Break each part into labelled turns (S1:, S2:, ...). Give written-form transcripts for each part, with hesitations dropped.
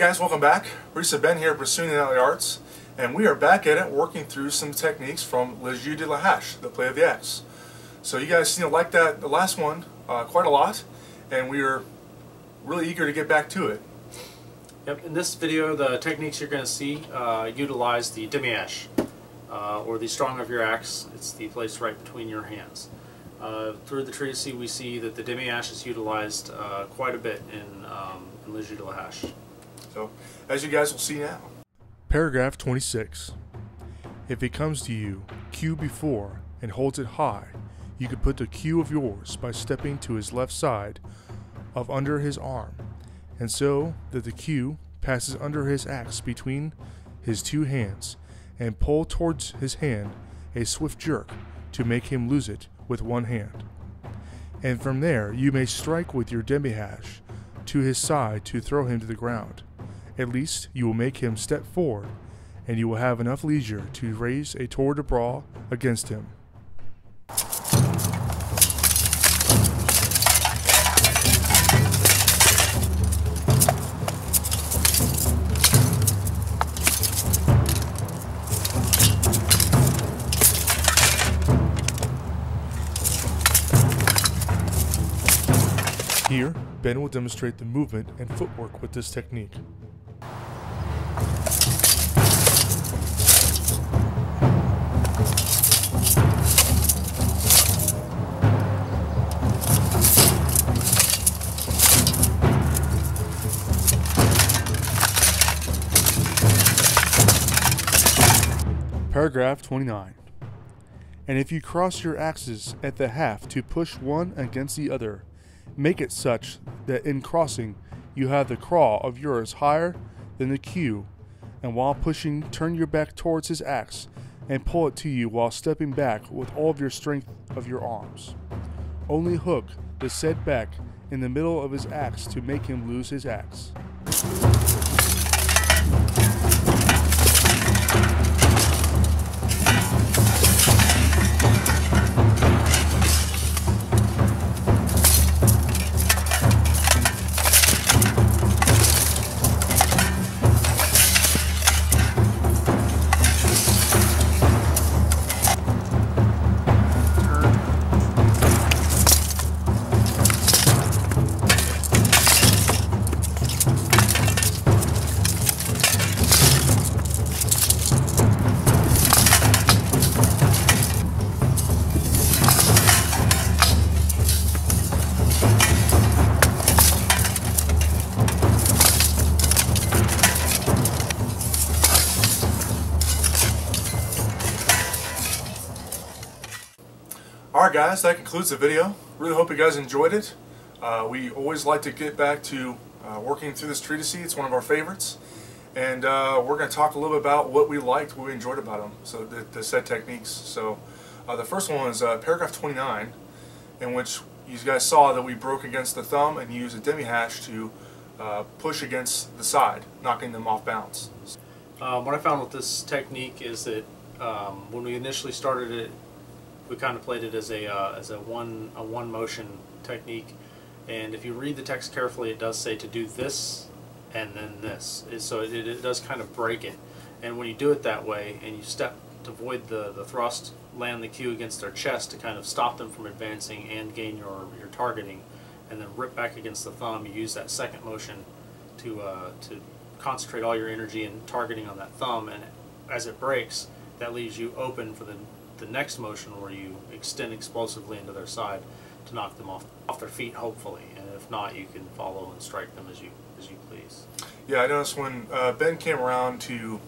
S1: guys, welcome back. Risa Ben here, Pursuing the Knightly Arts, and we are back at it working through some techniques from Le Jeu de la Hache, the play of the axe. So you guys liked that the last one quite a lot, and we are really eager to get back to it.
S2: Yep, in this video the techniques you're going to see utilize the Demi Hache, or the strong of your axe. It's the place right between your hands. Through the treatise we see that the Demi Hache is utilized quite a bit in Le Jeu de la Hache.
S1: So, as you guys will see now.
S3: Paragraph 26. If he comes to you, cue before, and holds it high, you could put the cue of yours by stepping to his left side of under his arm, and so that the cue passes under his axe between his two hands, and pull towards his hand a swift jerk to make him lose it with one hand. And from there you may strike with your Demi Hache to his side to throw him to the ground. At least you will make him step forward, and you will have enough leisure to raise a tour de bras against him. Here, Ben will demonstrate the movement and footwork with this technique. Paragraph 29. And if you cross your axes at the half to push one against the other, make it such that in crossing you have the craw of yours higher than the cue, and while pushing turn your back towards his axe and pull it to you while stepping back with all of your strength of your arms. Only hook the said back in the middle of his axe to make him lose his axe.
S1: Alright guys, that concludes the video. Really hope you guys enjoyed it. We always like to get back to working through this treatise. It's one of our favorites. And we're going to talk a little bit about what we liked, what we enjoyed about them, so the said techniques. So the first one was paragraph 29, in which you guys saw that we broke against the thumb and used a Demi Hache to push against the side, knocking them off balance.
S2: What I found with this technique is that when we initially started it, we kind of played it as a one motion technique, and if you read the text carefully, it does say to do this and then this. So it does kind of break it, and when you do it that way and you step to void the thrust, land the cue against their chest to kind of stop them from advancing and gain your targeting, and then rip back against the thumb, you use that second motion to concentrate all your energy in targeting on that thumb, and as it breaks, that leaves you open for the next motion where you extend explosively into their side to knock them off their feet, hopefully, and if not, you can follow and strike them as you please.
S1: Yeah, I noticed when Ben came around to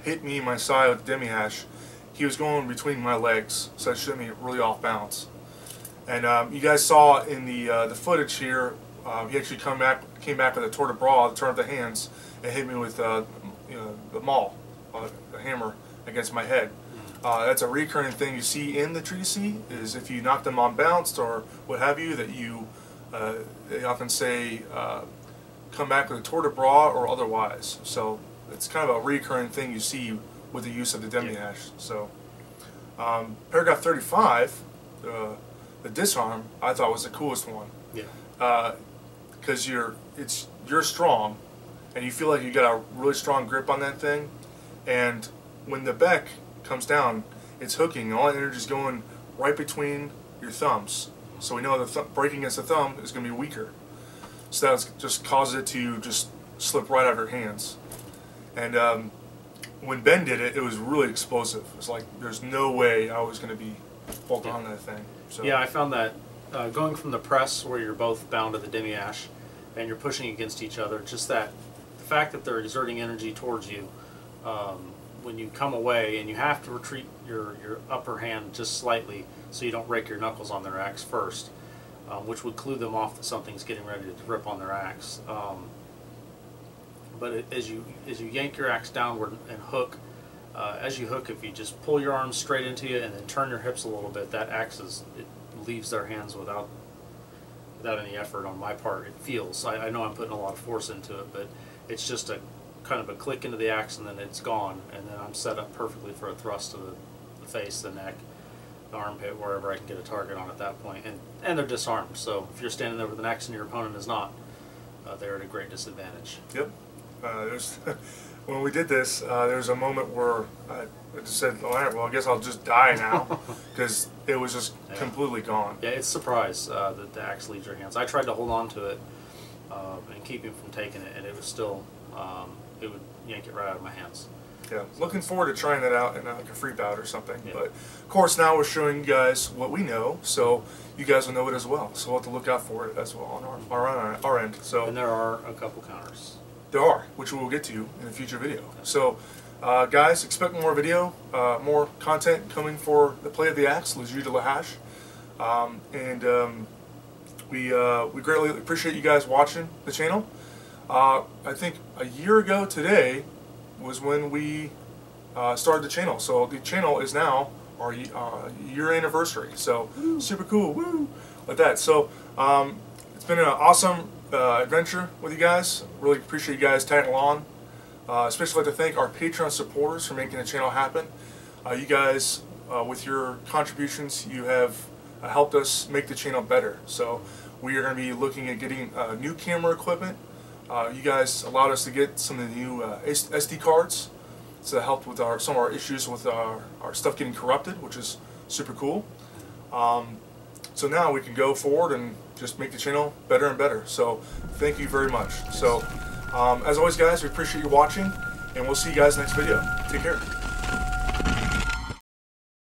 S1: hit me in my side with the Demi Hache, he was going between my legs, so it showed me really off balance. And you guys saw in the footage here, he actually came back with a tour de bras, the turn of the hands, and hit me with the maul, the hammer against my head. That's a recurring thing you see in the treatise, is if you knock them unbalanced or what have you, that you, they often say, come back with a tour de bras or otherwise. So it's kind of a recurring thing you see with the use of the Demi Hache. So paragraph 35, the disarm, I thought was the coolest one.
S2: Yeah.
S1: Because you're strong, and you feel like you got a really strong grip on that thing, and when the beck comes down, it's hooking, and all that energy is going right between your thumbs. So we know the breaking against the thumb is going to be weaker. So that just causes it to just slip right out of your hands. And when Ben did it, it was really explosive. It was like there's no way I was going to be bolted on that thing. So.
S2: Yeah, I found that going from the press where you're both bound to the Demi Hache and you're pushing against each other, just that the fact that they're exerting energy towards you, when you come away and you have to retreat your upper hand just slightly so you don't rake your knuckles on their axe first, which would clue them off that something's getting ready to rip on their axe. But as you yank your axe downward and hook, as you hook, if you just pull your arms straight into you and then turn your hips a little bit, that axe it leaves their hands without any effort on my part. It feels. I know I'm putting a lot of force into it, but it's just a kind of a click into the axe and then it's gone, and then I'm set up perfectly for a thrust to the face, the neck, the armpit, wherever I can get a target on at that point. And they're disarmed, so if you're standing there with an axe and your opponent is not, they're at a great disadvantage.
S1: Yep. When we did this, there was a moment where I just said, all right, well, I guess I'll just die now, because it was just completely gone.
S2: Yeah, it's a surprise that the axe leaves your hands. I tried to hold on to it and keep him from taking it, and it was still, it would yank it right out of my hands.
S1: Yeah, looking forward to trying that out in like a free bout or something.
S2: Yeah.
S1: But of course, now we're showing you guys what we know, so you guys will know it as well. So we'll have to look out for it as well on our end. So
S2: and there are a couple counters.
S1: There are, which we will get to in a future video. So, guys, expect more video, more content coming for the play of the axe, Le Jeu de la Hache. We greatly appreciate you guys watching the channel. I think a year ago today was when we started the channel. So the channel is now our year anniversary. So super cool, woo, like that. So it's been an awesome adventure with you guys. Really appreciate you guys tagging along. Especially like to thank our Patreon supporters for making the channel happen. You guys, with your contributions, you have helped us make the channel better. So we are going to be looking at getting new camera equipment. You guys allowed us to get some of the new SD cards, so that helped with some of our issues with our stuff getting corrupted, which is super cool. So now we can go forward and just make the channel better and better. So thank you very much. So as always, guys, we appreciate you watching, and we'll see you guys next video. Take care.